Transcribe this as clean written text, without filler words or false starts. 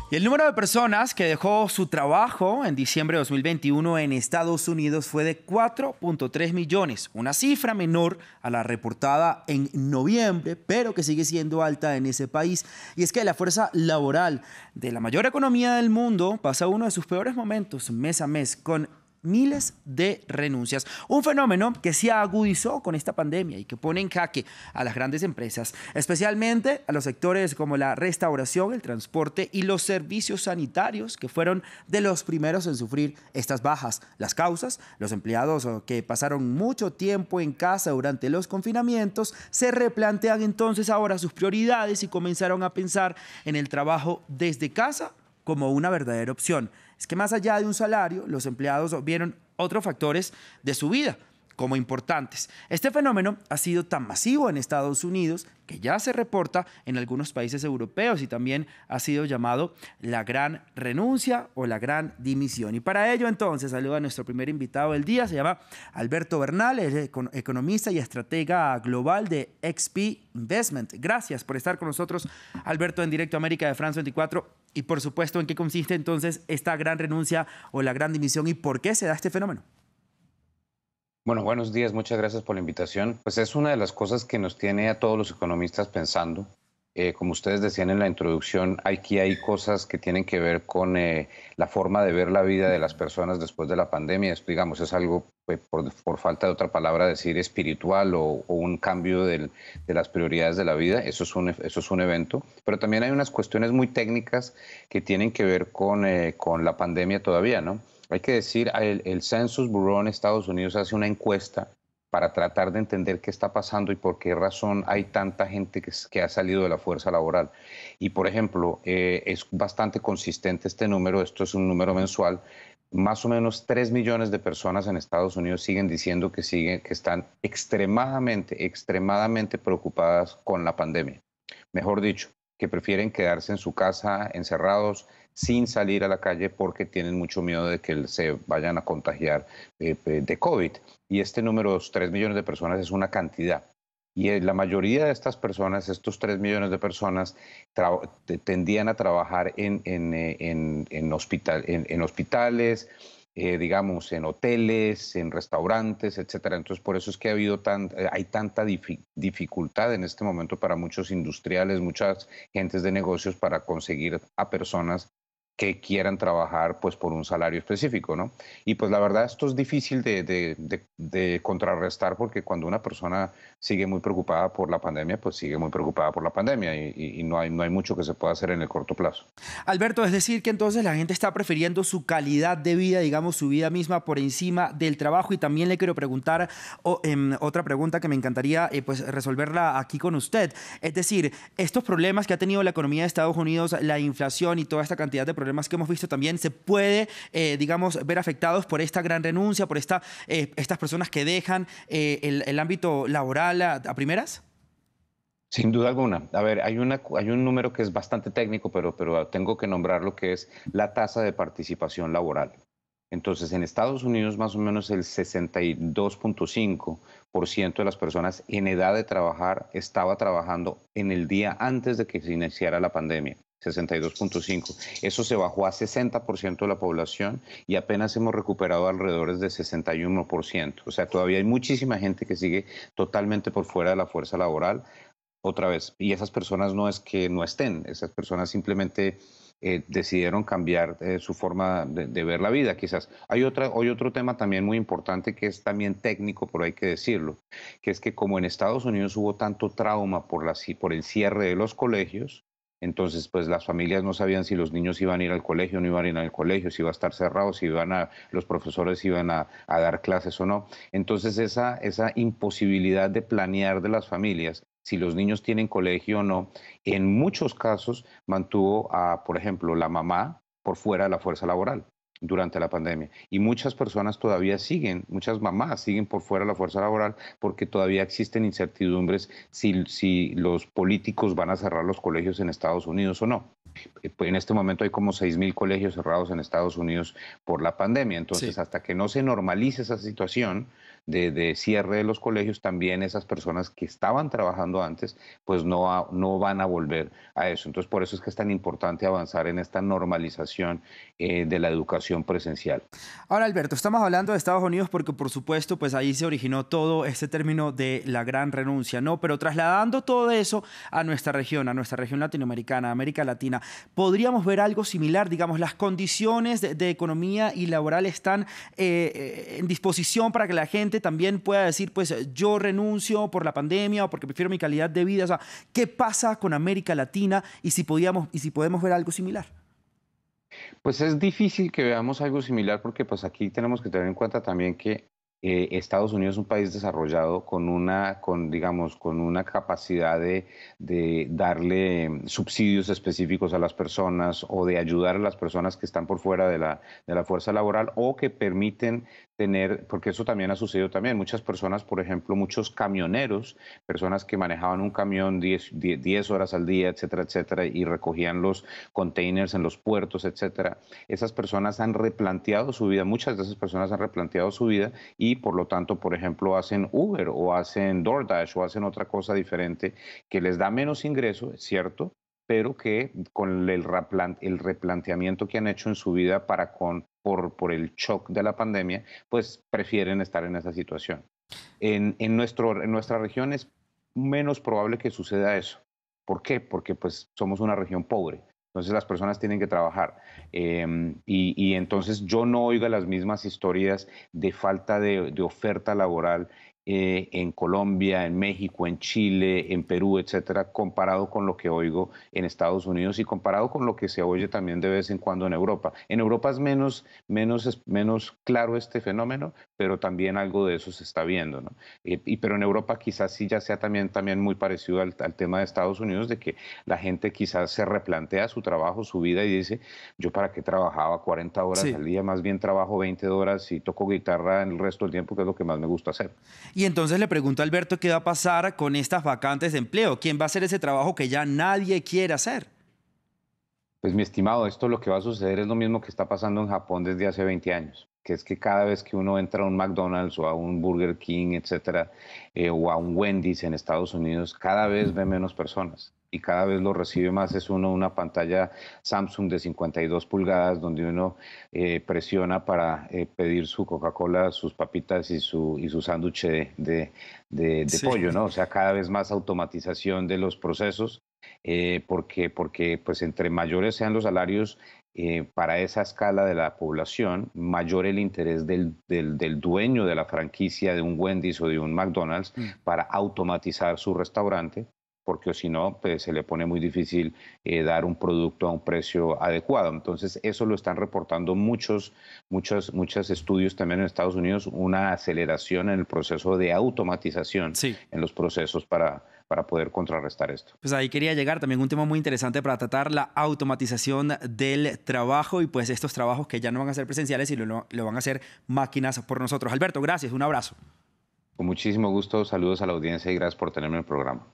Y el número de personas que dejó su trabajo en diciembre de 2021 en Estados Unidos fue de 4.3 millones, una cifra menor a la reportada en noviembre, pero que sigue siendo alta en ese país. Y es que la fuerza laboral de la mayor economía del mundo pasa uno de sus peores momentos mes a mes, con miles de renuncias. Un fenómeno que se agudizó con esta pandemia y que pone en jaque a las grandes empresas, especialmente a los sectores como la restauración, el transporte y los servicios sanitarios, que fueron de los primeros en sufrir estas bajas. Las causas: los empleados que pasaron mucho tiempo en casa durante los confinamientos se replantean entonces ahora sus prioridades y comenzaron a pensar en el trabajo desde casa como una verdadera opción. Es que más allá de un salario, los empleados vieron otros factores de su vida como importantes. Este fenómeno ha sido tan masivo en Estados Unidos que ya se reporta en algunos países europeos y también ha sido llamado la gran renuncia o la gran dimisión. Y para ello entonces saludo a nuestro primer invitado del día, se llama Alberto Bernal, es economista y estratega global de XP Investment. Gracias por estar con nosotros, Alberto, en Directo América de France 24. Y por supuesto, ¿en qué consiste entonces esta gran renuncia o la gran dimisión y por qué se da este fenómeno? Bueno, buenos días, muchas gracias por la invitación. Pues es una de las cosas que nos tiene a todos los economistas pensando. Como ustedes decían en la introducción, aquí hay cosas que tienen que ver con la forma de ver la vida de las personas después de la pandemia. Digamos, es algo, por falta de otra palabra, decir espiritual o un cambio de las prioridades de la vida. Eso es un evento. Pero también hay unas cuestiones muy técnicas que tienen que ver con la pandemia todavía, ¿no? Hay que decir, el Census Bureau en Estados Unidos hace una encuesta para tratar de entender qué está pasando y por qué razón hay tanta gente que ha salido de la fuerza laboral. Y, por ejemplo, es bastante consistente este número, esto es un número mensual. Más o menos 3 millones de personas en Estados Unidos siguen diciendo que están extremadamente preocupadas con la pandemia. Mejor dicho, que prefieren quedarse en su casa encerrados sin salir a la calle porque tienen mucho miedo de que se vayan a contagiar de COVID. Y este número, 3 millones de personas, es una cantidad. Y la mayoría de estas personas, estos 3 millones de personas, tendían a trabajar en hospitales, digamos, en hoteles, en restaurantes, etcétera. Entonces, por eso es que hay tanta dificultad en este momento para muchos industriales, muchas gentes de negocios para conseguir a personas que quieran trabajar pues por un salario específico, ¿no? Y pues la verdad esto es difícil de contrarrestar porque cuando una persona sigue muy preocupada por la pandemia, pues sigue muy preocupada por la pandemia y no hay mucho que se pueda hacer en el corto plazo. Alberto, es decir que entonces la gente está prefiriendo su calidad de vida, digamos, su vida misma por encima del trabajo. Y también le quiero preguntar otra pregunta que me encantaría pues resolverla aquí con usted. Es decir, estos problemas que ha tenido la economía de Estados Unidos, la inflación y toda esta cantidad de problemas que hemos visto también, ¿se puede, digamos, ver afectados por esta gran renuncia, por estas personas que dejan el ámbito laboral a primeras? Sin duda alguna. A ver, hay un número que es bastante técnico, pero tengo que nombrarlo, que es la tasa de participación laboral. Entonces, en Estados Unidos, más o menos el 62.5% de las personas en edad de trabajar estaba trabajando en el día antes de que se iniciara la pandemia. 62.5. Eso se bajó a 60% de la población y apenas hemos recuperado alrededor de 61%. O sea, todavía hay muchísima gente que sigue totalmente por fuera de la fuerza laboral. Otra vez, y esas personas no es que no estén, esas personas simplemente decidieron cambiar su forma de ver la vida, quizás. Hay otro tema también muy importante que es también técnico, pero hay que decirlo, que es que como en Estados Unidos hubo tanto trauma por el cierre de los colegios, entonces pues las familias no sabían si los niños iban a ir al colegio o no iban a ir al colegio, si iba a estar cerrado, si los profesores iban a dar clases o no. Entonces esa imposibilidad de planear de las familias si los niños tienen colegio o no, en muchos casos mantuvo a, por ejemplo, la mamá por fuera de la fuerza laboral durante la pandemia. Y muchas personas todavía muchas mamás siguen por fuera de la fuerza laboral porque todavía existen incertidumbres si los políticos van a cerrar los colegios en Estados Unidos o no. Pues en este momento hay como 6.000 colegios cerrados en Estados Unidos por la pandemia. Sí. Entonces, hasta que no se normalice esa situación de cierre de los colegios, también esas personas que estaban trabajando antes, pues no van a volver a eso. Entonces, por eso es que es tan importante avanzar en esta normalización de la educación presencial. Ahora, Alberto, estamos hablando de Estados Unidos porque, por supuesto, pues ahí se originó todo este término de la gran renuncia, ¿no? Pero trasladando todo eso a nuestra región latinoamericana, América Latina, ¿podríamos ver algo similar? Digamos, las condiciones de economía y laboral están en disposición para que la gente también pueda decir, pues yo renuncio por la pandemia o porque prefiero mi calidad de vida. O sea, ¿qué pasa con América Latina y si podemos ver algo similar? Pues es difícil que veamos algo similar porque pues aquí tenemos que tener en cuenta también que Estados Unidos es un país desarrollado digamos, con una capacidad de darle subsidios específicos a las personas o de ayudar a las personas que están por fuera de la fuerza laboral o que permiten tener, porque eso también ha sucedido también, muchas personas, por ejemplo, muchos camioneros, personas que manejaban un camión 10 horas al día, etcétera, etcétera, y recogían los containers en los puertos, etcétera. Esas personas han replanteado su vida, muchas de esas personas han replanteado su vida y por lo tanto, por ejemplo, hacen Uber o hacen DoorDash o hacen otra cosa diferente que les da menos ingreso, es cierto, pero que con el replanteamiento que han hecho en su vida por el shock de la pandemia, pues prefieren estar en esa situación. En nuestra región es menos probable que suceda eso. ¿Por qué? Porque pues somos una región pobre. Entonces las personas tienen que trabajar. Y entonces yo no oigo las mismas historias de falta de oferta laboral en Colombia, en México, en Chile, en Perú, etcétera, comparado con lo que oigo en Estados Unidos y comparado con lo que se oye también de vez en cuando en Europa. En Europa es menos claro este fenómeno, pero también algo de eso se está viendo, ¿no? Pero en Europa quizás sí ya sea también muy parecido al tema de Estados Unidos, de que la gente quizás se replantea su trabajo, su vida y dice, yo para qué trabajaba 40 horas Sí. al día, más bien trabajo 20 horas y toco guitarra en el resto del tiempo, que es lo que más me gusta hacer. Y entonces le pregunto a Alberto qué va a pasar con estas vacantes de empleo. ¿Quién va a hacer ese trabajo que ya nadie quiere hacer? Pues mi estimado, esto lo que va a suceder es lo mismo que está pasando en Japón desde hace 20 años, que es que cada vez que uno entra a un McDonald's o a un Burger King, etcétera, o a un Wendy's en Estados Unidos, cada vez ve menos personas y cada vez lo recibe más es una pantalla Samsung de 52 pulgadas donde uno presiona para pedir su Coca-Cola, sus papitas y su sándwich de Sí. pollo, ¿no? O sea, cada vez más automatización de los procesos porque pues entre mayores sean los salarios para esa escala de la población, mayor el interés del dueño de la franquicia de un Wendy's o de un McDonald's Mm. para automatizar su restaurante, porque si no, pues se le pone muy difícil dar un producto a un precio adecuado. Entonces, eso lo están reportando muchos estudios también en Estados Unidos, una aceleración en el proceso de automatización Sí. en los procesos para poder contrarrestar esto. Pues ahí quería llegar también un tema muy interesante para tratar la automatización del trabajo y pues estos trabajos que ya no van a ser presenciales y lo van a hacer máquinas por nosotros. Alberto, gracias, un abrazo. Con muchísimo gusto, saludos a la audiencia y gracias por tenerme en el programa.